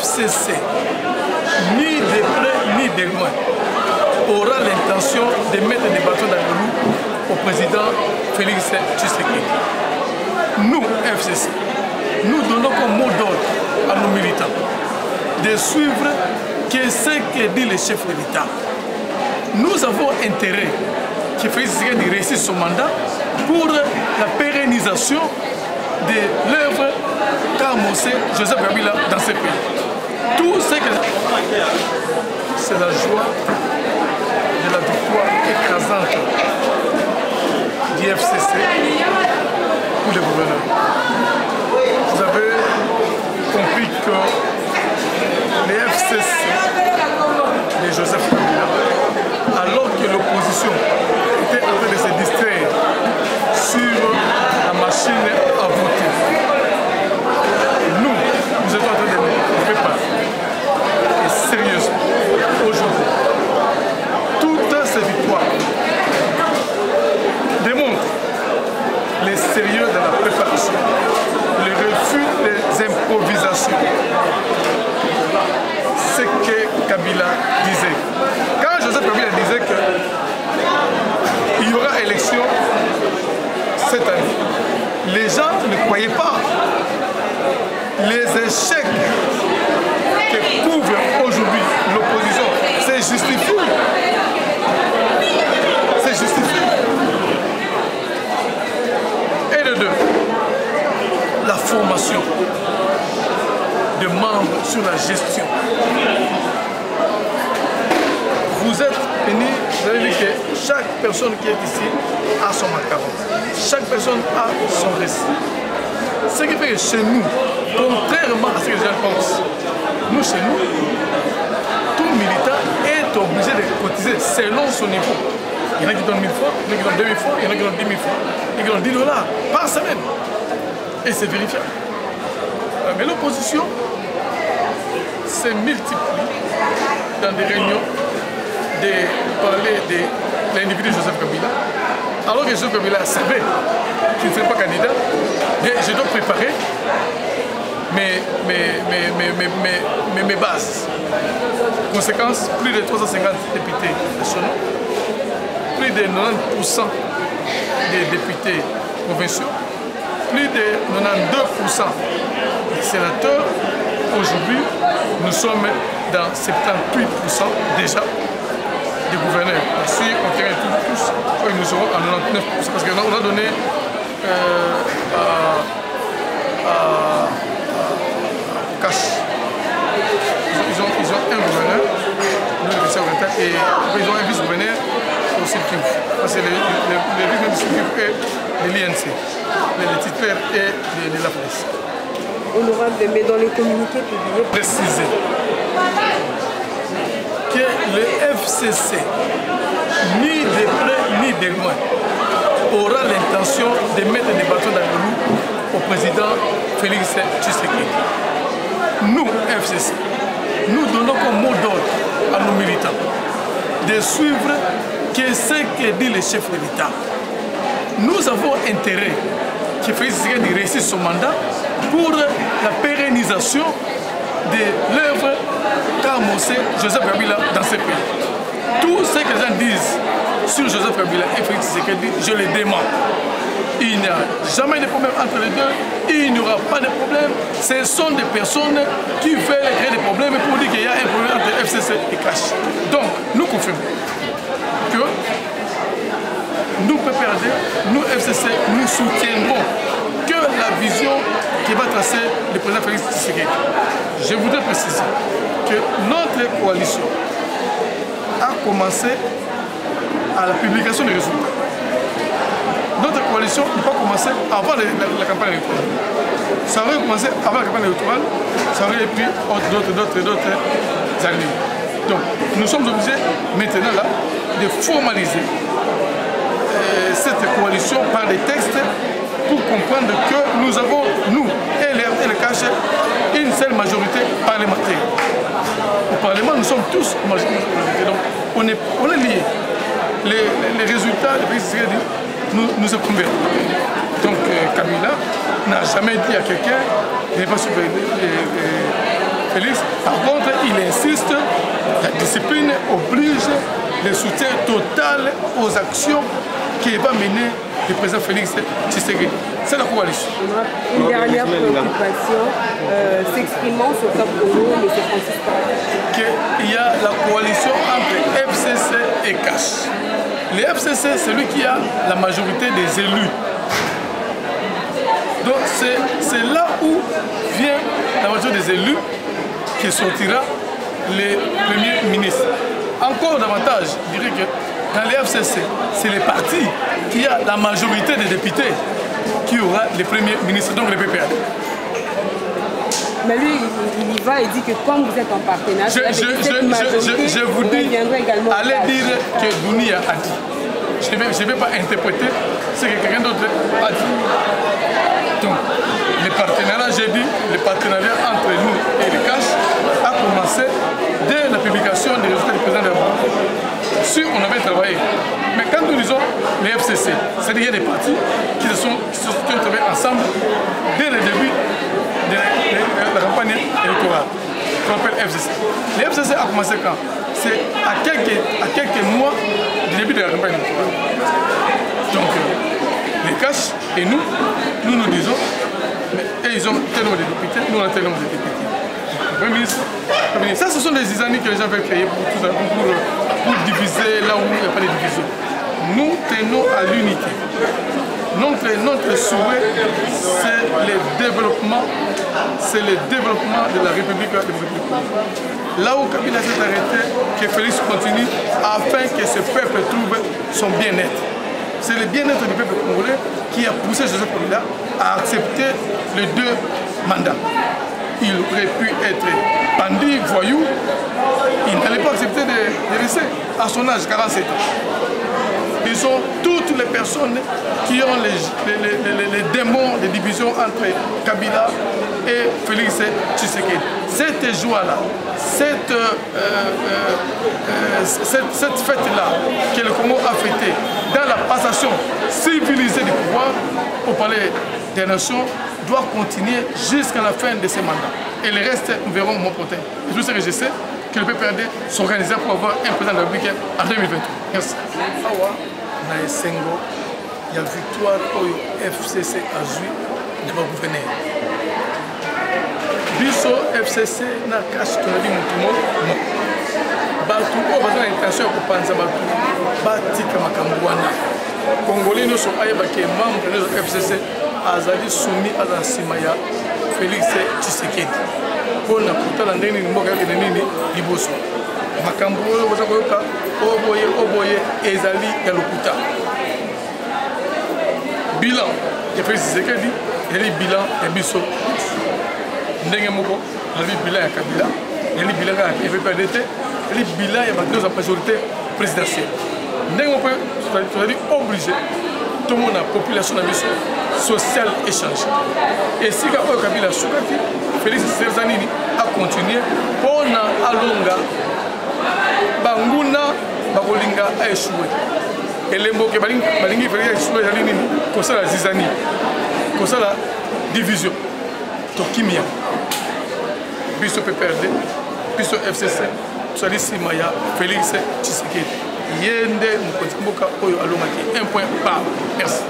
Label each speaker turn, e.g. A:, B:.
A: FCC, ni de près ni de loin, aura l'intention de mettre des bâtons dans les roues au président Félix Tshisekedi. Nous, FCC, nous donnons comme mot d'ordre à nos militants de suivre ce que dit le chef de l'État. Nous avons intérêt que Félix Tshisekedi réussisse son mandat pour la pérennisation de l'œuvre qu'a amorcé Joseph Kabila dans ce pays. Tout ce que c'est la joie de la victoire écrasante du FCC pour les gouverneurs. Vous avez compris que les FCC de Joseph Kabila, alors que l'opposition était en train de se distraire sur la machine à voter, nous étions en train de nous préparer. Et sérieusement, aujourd'hui, toutes ces victoires démontrent le sérieux de la préparation, le refus des improvisations. Ce que Kabila disait. Quand Joseph Kabila disait qu'il y aura élection cette année, les gens ne croyaient pas. Les échecs que couvre aujourd'hui l'opposition, c'est justifié. C'est justifié. Et de deux, la formation de membres sur la gestion. Vous êtes venu, vous avez vu que chaque personne qui est ici a son macaron. Chaque personne a son récit. Ce qui fait que chez nous, contrairement à ce que les gens pensent, nous chez nous, tout militant est obligé de cotiser selon son niveau. Il y en a qui donnent 1000 francs, il y en a qui donnent 2000 francs, il y en a qui donnent 10 000 francs, il y en a qui donnent $10 par semaine. Et c'est vérifiable. Mais l'opposition se multiplie dans des réunions de parler de l'individu Joseph Kabila, alors que Joseph Kabila savait qu'il ne serait pas candidat. Et je dois préparer mes bases. Conséquence, plus de 350 députés nationaux, plus de 90% des députés provinciaux, plus de 92% des sénateurs. Aujourd'hui, nous sommes dans 78% déjà des gouverneurs. Si on tient tous, nous serons à 99%. Parce qu'on a donné Cash. Ils ont un gouverneur, nous le vice-gouverneur, et ils ont un vice-gouverneur au Sud-Kivu. Parce que le vice-gouverneur du Sud-Kivu est de l'INC, le titulaire est de la police.
B: Honorable, mais dans les communiqués publiés,
A: préciser que le FCC, ni de près ni de loin, aura l'intention de mettre des bâtons dans les roues au président Félix Tshisekedi. Nous, FCC, nous donnons comme mot d'ordre à nos militants de suivre ce que dit le chef de l'État. Nous avons intérêt que Félix Tshisekedi réussisse son mandat pour la pérennisation de l'œuvre qu'a amorcé Joseph Kabila dans ce pays. Tout ce que les gens disent sur Joseph Kabila et Félix Tshisekedi, je les dément. Il n'y a jamais de problème entre les deux, il n'y aura pas de problème. Ce sont des personnes qui veulent créer des problèmes pour dire qu'il y a un problème entre FCC et Cash. Donc, nous confirmons que nous, PPRD, nous, FCC, nous soutiendrons que la vision qui va tracer le président Félix Tshisekedi. Je voudrais préciser que notre coalition a commencé à la publication des résultats. Notre coalition n'a pas commencé avant la campagne électorale. Ça aurait commencé avant la campagne électorale, ça aurait pris d'autres années. Donc, nous sommes obligés maintenant là de formaliser cette coalition par des textes pour comprendre que nous avons, nous, et le Cash, une seule majorité parlementaire. Au Parlement, nous sommes tous majorité. Donc, on est liés. Les résultats de Félix Tshisekedi nous conviennent. Donc, Kabila n'a jamais dit à quelqu'un de ne pas suivre Félix. Par contre, il insiste, la discipline oblige le soutien total aux actions qui va mener le président Félix Tshisekedi. C'est la coalition.
B: Une dernière préoccupation, s'exprimant sur Cap Congo, M. Francis Paré.
A: Il y a la coalition entre FCC et CASH. Le FCC, c'est lui qui a la majorité des élus. Donc c'est là où vient la majorité des élus qui sortira les premiers ministres. Encore davantage, je dirais que dans les FCC, c'est les partis qui a la majorité des députés qui aura les premiers ministres, donc les PPAD.
B: Mais lui, il y va et dit que comme vous êtes en partenariat,
A: je vous dis, allez dire que Dounia a dit. Je ne vais pas interpréter ce que quelqu'un d'autre a dit. Donc, le partenariat, j'ai dit, le partenariat entre nous et le CASH a commencé dès la publication des résultats du président de la République. Si on avait travaillé. Mais quand nous disons les FCC, c'est-à-dire des partis qui ont travaillé ensemble dès le début de la campagne électorale. On appelle FCC. Les FCC a commencé quand? C'est à quelques mois du début de la campagne électorale. Donc, les CASH et nous disons, mais ils ont tel nombre de députés, nous on a tel nombre de députés. Le Premier ministre, ça, ce sont des islamiques que les gens veulent créer pour diviser là où il n'y a pas de division. Nous tenons à l'unité. Notre souhait, c'est le développement de la République démocratique. Là où Kabila s'est arrêté, que Félix continue afin que ce peuple trouve son bien-être. C'est le bien-être du peuple congolais qui a poussé Joseph Kabila à accepter les 2 mandats. Il aurait pu être bandit, voyou, il n'allait pas accepter de rester à son âge, 47 ans. Ils sont toutes les personnes qui ont les démons de division entre Kabila et Félix Tshisekedi. Cette joie-là, cette fête-là que le Congo a fêtée dans la passation civilisée du pouvoir au Palais des Nations doit continuer jusqu'à la fin de ces mandats. Et le reste, nous verrons au mois prochain. Et tout ce que je sais, que le PPRD s'organisera pour avoir un président de la République en 2023. Merci. Na esengo ya victoire oyo FCC azwi na bagouverneur biso FCC na CASH tonali mutu moko bato oyo baza na intention ya kopanza bato batika makambo wana congolais nyonso ayebaki membre nyonso FCC azali soumis aza na nsima ya Félix Tshisekedi mpona kotala ndenge nini mboka yakende nini liboso makambo oyo boza koyoka oboye ezali ya lokuta bilan ya Félix Tshisekedi ezali bilan ya biso ndenge moko ezali bilan ya Kabila ezali bilan ya PPRD te ezali bilan ya bato ya majorité présidentielle ndenge moko tozali obligé tomona population na biso social échange esika oyo Kabila asukaki Félix Tshisekedi nini akontinue mpona alonga banguna bakolinga aeshue elembo ke balingi Félix aeshue ezali nini kosala zizani kosala division tokimia biso PPRD biso FCC tozali nsima ya Félix Tshisekedi ye nde mokonzi mboka oyo alongaki 1 point par. Merci.